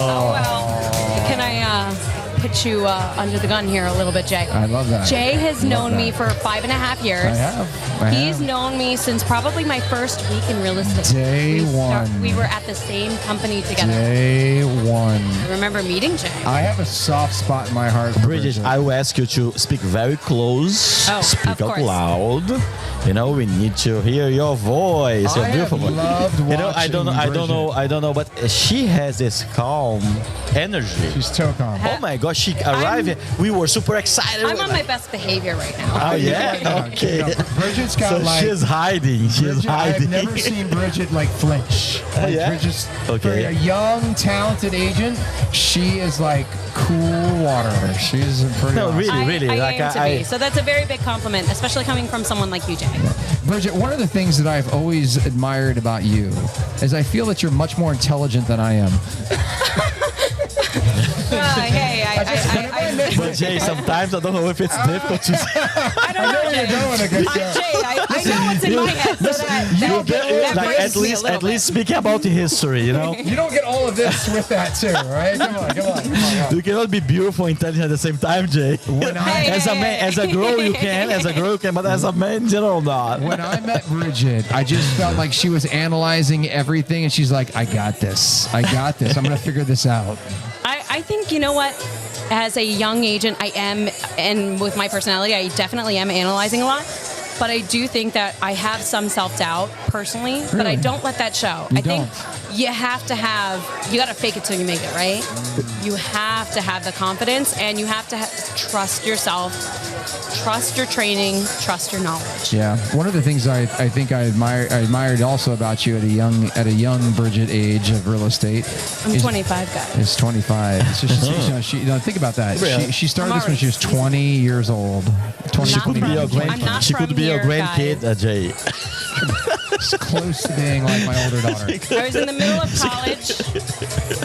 Oh, well. Can I put you under the gun here a little bit, Jay? I love that. Jay has known me for 5.5 years. I have. He's known me since probably my first week in real estate. Day one. We were at the same company together. Day one. I remember meeting Jay. I have a soft spot in my heart for Bridget, I will ask you to speak very close. Oh, speak of out course. loud. You know, we need to hear your voice. Your I beautiful have voice. loved You know, I don't know, watching but she has this calm energy. She's so calm. Oh my gosh, she arrived here. We were super excited. I'm on my best behavior right now. Oh yeah? Okay. Bridget's got So she's hiding. She's Bridget, I've hiding. never seen Bridget like flinch. Like, yeah? Bridget's, Okay. For a young, talented agent, she is like cool water. She's pretty No, awesome. really. I Like, aim to be. So that's a very big compliment, especially coming from someone like you, Jay. Bridget, one of the things that I've always admired about you is I feel that you're much more intelligent than I am. Hey, But Jay, sometimes I don't know if it's difficult to say. I don't know, Jay. Jay, I know what's in my head, so that Like breaks me a little at least speaking about the history, you know? You don't get all of this with that too, right? Come on. You cannot be beautiful and intelligent at the same time, Jay. When I, As a man, as a girl you can, but as a man in general not. when I met Bridget, I just felt like she was analyzing everything, and she's like, I got this. I'm going to figure this out. I think, you know what? As a young agent, I am, and with my personality, I definitely am analyzing a lot. But I do think that I have some self-doubt personally, but I Really? don't let that show. You I think don't? you have to you got to fake it till you make it, right? You have to have the confidence, and you have to trust yourself, trust your training, trust your knowledge. Yeah, one of the things I think I admired also about you at a young Bridget age of real estate. I'm 25, guys. Is 25. So she think about that. Really? She started this when she was 20 years old. 20 Not Could be your from- I'm not she could from be your here, grandkid, Jay. It's close to being like my older daughter. I was in the middle of college,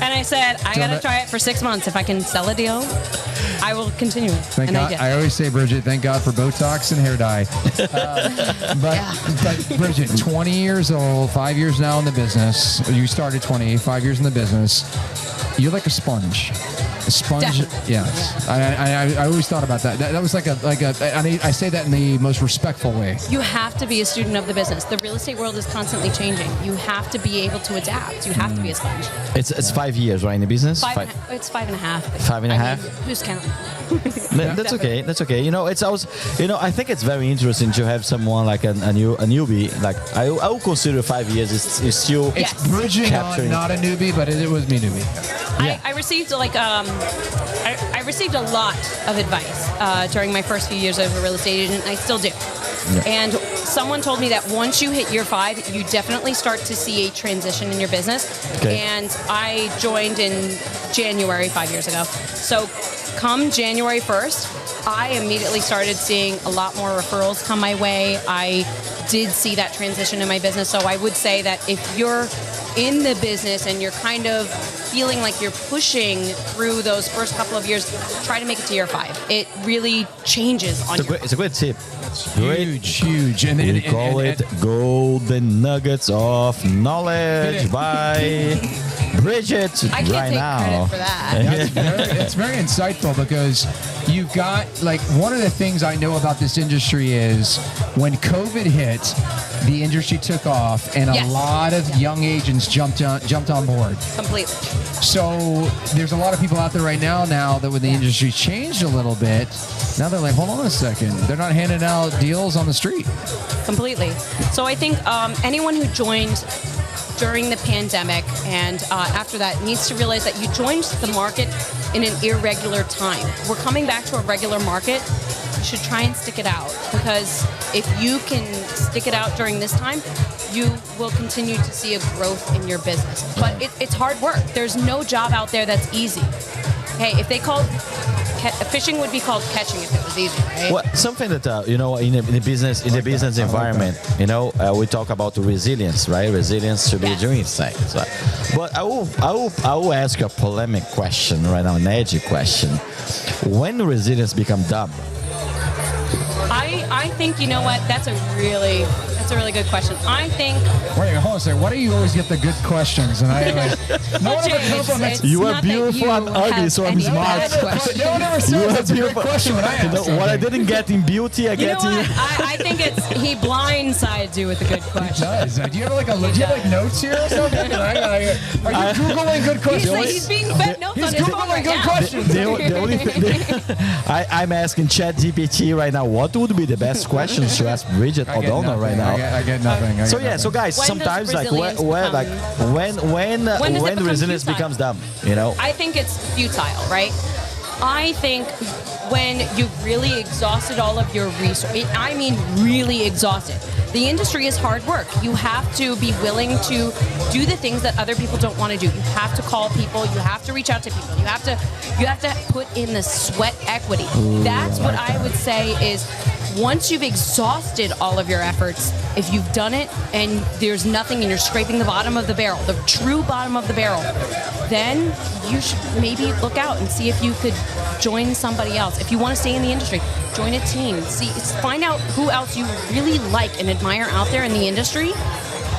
and I said, I got to try it for 6 months. If I can sell a deal, I will continue it. Thank and God. I did. I always say, Bridget, thank God for Botox and hair dye. But Bridget, 20 years old, 5 years now in the business. You started 20, 5 years in the business. You're like a sponge. A sponge, Definitely. yes. I always thought about that. That was like a. I say that in the most respectful way. You have to be a student of the business. The real estate world is constantly changing. You have to be able to adapt. You have to be a sponge. It's 5 years, right, in the business? It's 5.5. 5.5? Who's counting? That's okay. That's okay. You know, it's always. You know, I think it's very interesting to have someone like a newbie. Like I would consider 5 years is still. Yes. Bridging Capturing. on, not a newbie, but it was me newbie. I received I received a lot of advice during my first few years as a real estate agent. I still do. Yeah. And someone told me that once you hit year 5, you definitely start to see a transition in your business. Okay. And I joined in January 5 years ago. So come January 1st, I immediately started seeing a lot more referrals come my way. I did see that transition in my business. So I would say that if you're in the business and you're kind of feeling like you're pushing through those first couple of years, try to make it to year 5. It really changes on your It's a great tip. Huge. And We call it Golden Nuggets of Knowledge by Bridget I can't right take now. credit for that. It's very insightful because you've got, like, one of the things I know about this industry is when COVID hit, the industry took off and a Yes. lot of young agents jumped on board. Completely. So there's a lot of people out there right now that when the industry changed a little bit, now they're like, hold on a second. They're not handing out deals on the street. Completely. So I think anyone who joined during the pandemic and after that needs to realize that you joined the market in an irregular time. We're coming back to a regular market. You should try and stick it out, because if you can stick it out during this time, you will continue to see a growth in your business. But it's hard work. There's no job out there that's easy. Hey, if they called fishing would be called catching if it was easy, right? Well, something that you know, in the business environment, you know, we talk about resilience, right? Resilience to be Yes. doing things. Right? But I will ask a polemic question right now, an edgy question. When resilience become dumb? I think, you know what, that's a really That's a really good question. I think. Wait, hold on a second. Why do you always get the good questions? And I like, no one ever James, compliments. it's You are not that beautiful you and ugly, have so I'm any smart. bad questions. No one ever says that's a good question when I ask What I something. didn't get in beauty, I You know get in. what? I think it's he blindsides you with a good He question. does. Do you have like notes here or something? Are you Googling good questions? He's being fed notes He's on his phone Googling right good now. questions. The only thing I'm asking ChatGPT right now, what would be the best questions to ask Bridget I get O'Donnell nothing. right now? I get nothing. I So get yeah, so nothing. guys, When sometimes does like resilience when does it become resilience futile? becomes dumb, you know. I think it's futile, right? I think when you've really exhausted all of your resources, I mean really exhausted. The industry is hard work. You have to be willing to do the things that other people don't want to do. You have to call people. You have to reach out to people. You have to put in the sweat equity. That's what I would say is once you've exhausted all of your efforts, if you've done it and there's nothing and you're scraping the bottom of the barrel, the true bottom of the barrel, then you should maybe look out and see if you could join somebody else. If you want to stay in the industry, join a team. Find out who else you really like and admire out there in the industry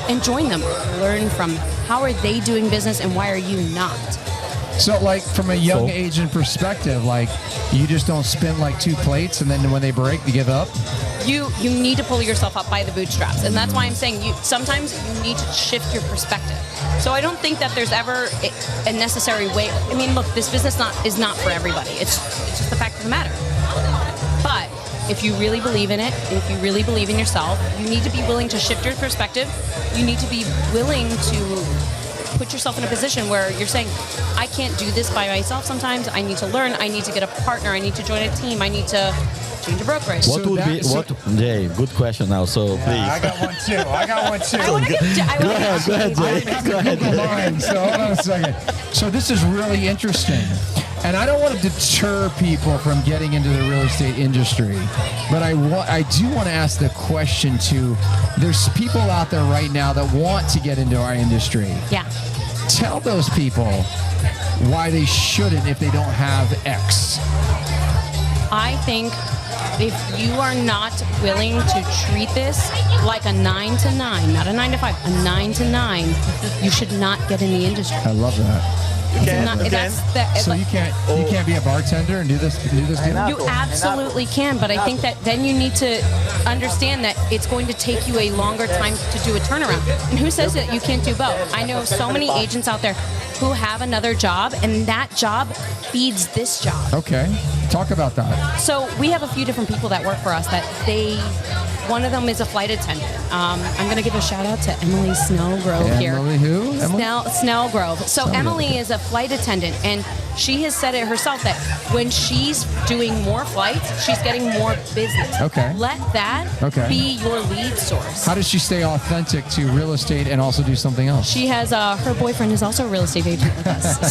and join them. Learn from how are they doing business and why are you not? So, like, from a young So- agent perspective, like, you just don't spin like two plates, and then when they break, you give up. You need to pull yourself up by the bootstraps, and that's why I'm saying sometimes you need to shift your perspective. So I don't think that there's ever a necessary way. I mean, look, this business is not for everybody. It's just the fact of the matter. But if you really believe in it, if you really believe in yourself, you need to be willing to shift your perspective. You need to be willing to put yourself in a position where you're saying, I can't do this by myself sometimes. I need to learn. I need to get a partner. I need to join a team. I need to change a brokerage. What would be Jay? Good question now. So please. I got one too. I want to get Go ahead, Jay. Go ahead. Google mine, so hold on a second. So this is really interesting. And I don't want to deter people from getting into the real estate industry, but I do want to ask the question too. There's people out there right now that want to get into our industry. Yeah. Tell those people why they shouldn't if they don't have X. I think if you are not willing to treat this like a 9 to 9, not a 9 to 5, a 9 to 9, you should not get in the industry. I love that. So you can't be a bartender and do this deal? You absolutely can, but I think that then you need to understand that it's going to take you a longer time to do a turnaround. And who says that you can't do both? I know so many agents out there who have another job, and that job feeds this job. Okay. Talk about that. So we have a few different people that work for us that one of them is a flight attendant. I'm going to give a shout out to Emily Snellgrove here. Emily who? Snellgrove. So Emily is a flight attendant, and she has said it herself that when she's doing more flights, she's getting more business. Okay. Let that be your lead source. How does she stay authentic to real estate and also do something else? She has her boyfriend is also a real estate agent with us.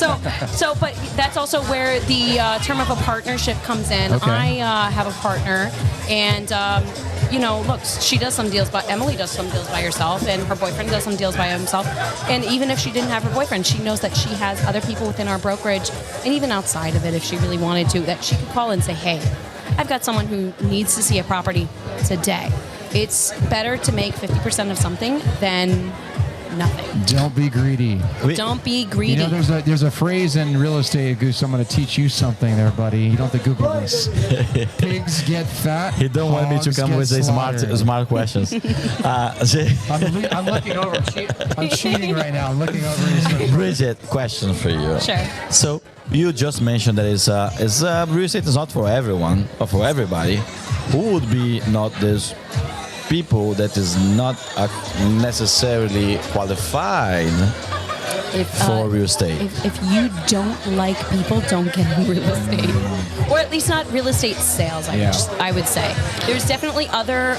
But that's also where the term of a partnership comes in. Okay. I have a partner, and look, she does some deals, but Emily does some deals by herself, and her boyfriend does some deals by himself. And even if she didn't have her boyfriend, she knows that she has other people within our brokerage, and even outside of it, if she really wanted to, that she could call and say, hey, I've got someone who needs to see a property today. It's better to make 50% of something than nothing. Don't be greedy. Don't be greedy. You know, there's a phrase in real estate, Augusto. I'm going to teach you something there, buddy. You don't have to Google this. Pigs get fat. He don't want me to come with smart questions. I'm looking over. I'm cheating right now. I'm looking over his Bridget, question for you. Sure. So you just mentioned that real estate is not for everyone or for everybody. Who would be not this people that is not necessarily qualified for real estate? If you don't like people, don't get in real estate. Or at least not real estate sales, I would say. There's definitely other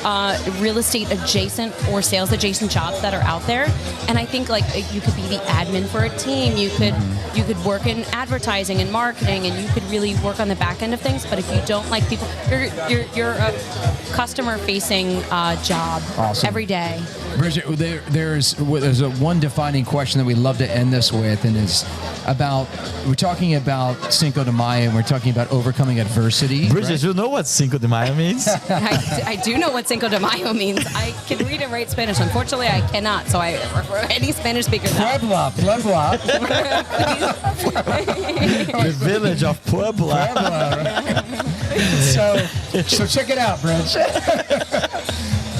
real estate adjacent or sales adjacent jobs that are out there. And I think like you could be the admin for a team. You could work in advertising and marketing, and you could really work on the back end of things. But if you don't like people, you're a customer-facing job every day. Bridget, there's a one defining question that we love to end this with, and it's about, we're talking about Cinco de Mayo, and we're talking about overcoming adversity. Bridget, right? you know what Cinco de Mayo means? I do know what Cinco de Mayo means. I can read and write Spanish. Unfortunately, I cannot, so I refer any Spanish speakers. Puebla. The village of Puebla. So check it out, Bridget.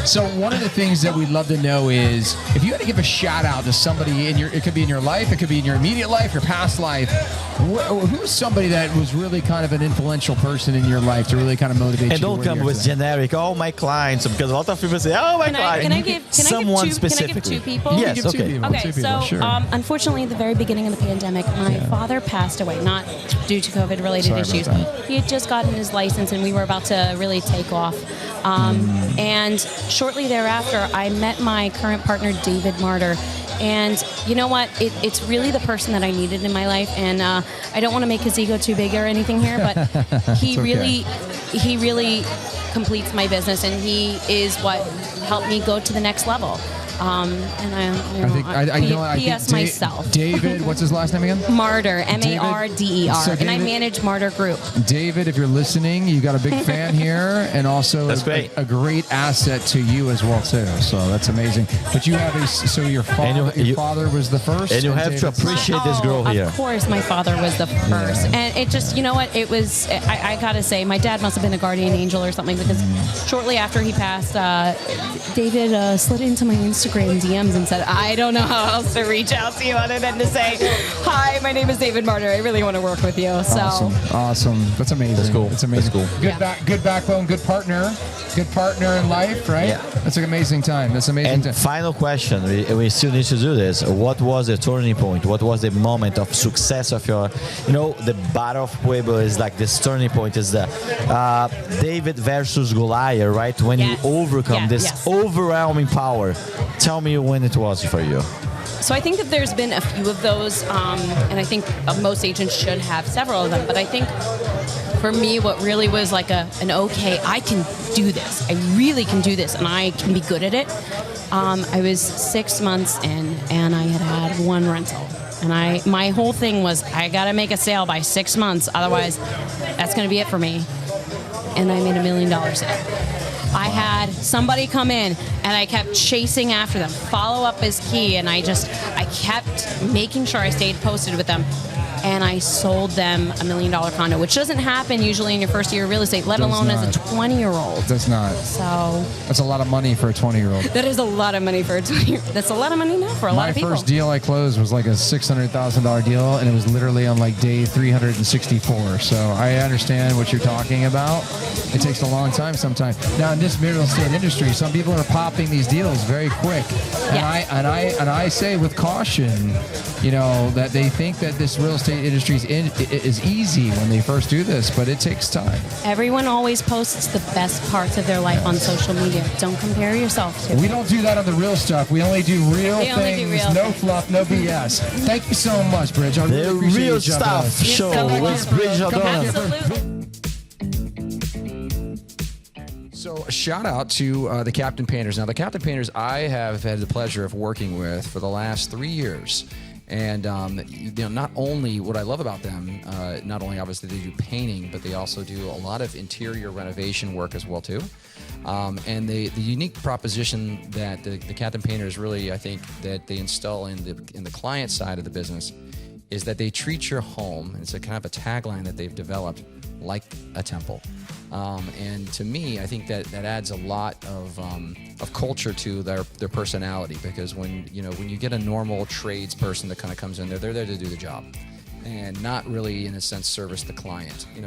So one of the things that we'd love to know is if you had to give a shout out to somebody it could be in your life, it could be in your immediate life, your past life, who's somebody that was really kind of an influential person in your life to really kind of motivate you? And don't come with generic, all my clients, because a lot of people say, oh, my client. Can I give two people? Yes, okay. Okay, so unfortunately, at the very beginning of the pandemic, my father passed away, not due to COVID-related issues. He had just gotten his license, and we were about to really take off. And shortly thereafter, I met my current partner, David Martyr. And you know what? It's really the person that I needed in my life. And I don't want to make his ego too big or anything here, but he really completes my business, and he is what helped me go to the next level. P.S. myself. David, what's his last name again? Martyr, M-A-R-D-E-R. So and I manage Martyr Group. David, if you're listening, you got a big fan here, and also a great asset to you as well too. So that's amazing. But you have your father was the first, and you have to appreciate this girl here. Of course, my father was the first, and it just, you know what? It was. I gotta say, my dad must have been a guardian angel or something, because shortly after he passed, David slid into my Instagram DMs and said, I don't know how else to reach out to you other than to say, hi, my name is David Martyr. I really want to work with you. So Awesome. That's amazing. That's cool. That's amazing. That's cool. Good backbone, good partner in life, right? Yeah. That's an amazing time. And final question, we still need to do this. What was the turning point? What was the moment of success of your, the Battle of Puebla is like this turning point, is the David versus Goliath, right? When you overcome this overwhelming power. Tell me when it was for you. So I think that there's been a few of those, and I think most agents should have several of them. But I think for me, what really was like okay, I can do this. I really can do this, and I can be good at it. I was 6 months in, and I had one rental. And my whole thing was, I got to make a sale by 6 months. Otherwise, that's going to be it for me. And I made $1 million sale. I had somebody come in, and I kept chasing after them. Follow up is key, and I kept making sure I stayed posted with them. And I sold them $1 million condo, which doesn't happen usually in your first year of real estate, let alone as a 20-year-old. Does not. So that's a lot of money for a 20-year-old. That is a lot of money for a 20-year-old. That's a lot of money now for a lot of people. My first deal I closed was like a $600,000 deal, and it was literally on like day 364. So I understand what you're talking about. It takes a long time sometimes. Now in this real estate industry, some people are popping these deals very quick, and I say with caution, that they think that this real estate industry is easy when they first do this, but it takes time. Everyone always posts the best parts of their life on social media. Don't compare yourself to We don't do that on the real stuff. We only do real things, no fluff, no BS. Thank you so much, Bridget. I really appreciate real stuff show with Bridget. Absolutely. So a shout out to the Captain Painters. Now, the Captain Painters I have had the pleasure of working with for the last 3 years. And not only what I love about them, not only obviously they do painting, but they also do a lot of interior renovation work as well too. And the unique proposition that the Captain Painters really, I think, that they install in the client side of the business is that they treat your home. It's a kind of a tagline that they've developed, like a temple. And to me, I think that adds a lot of culture to their personality, because when you get a normal trades person that kind of comes in there, they're there to do the job and not really, in a sense, service the client. And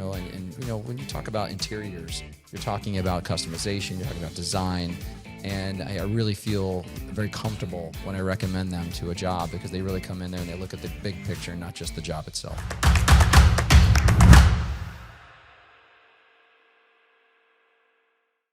when you talk about interiors, you're talking about customization, you're talking about design. And I really feel very comfortable when I recommend them to a job, because they really come in there and they look at the big picture, not just the job itself.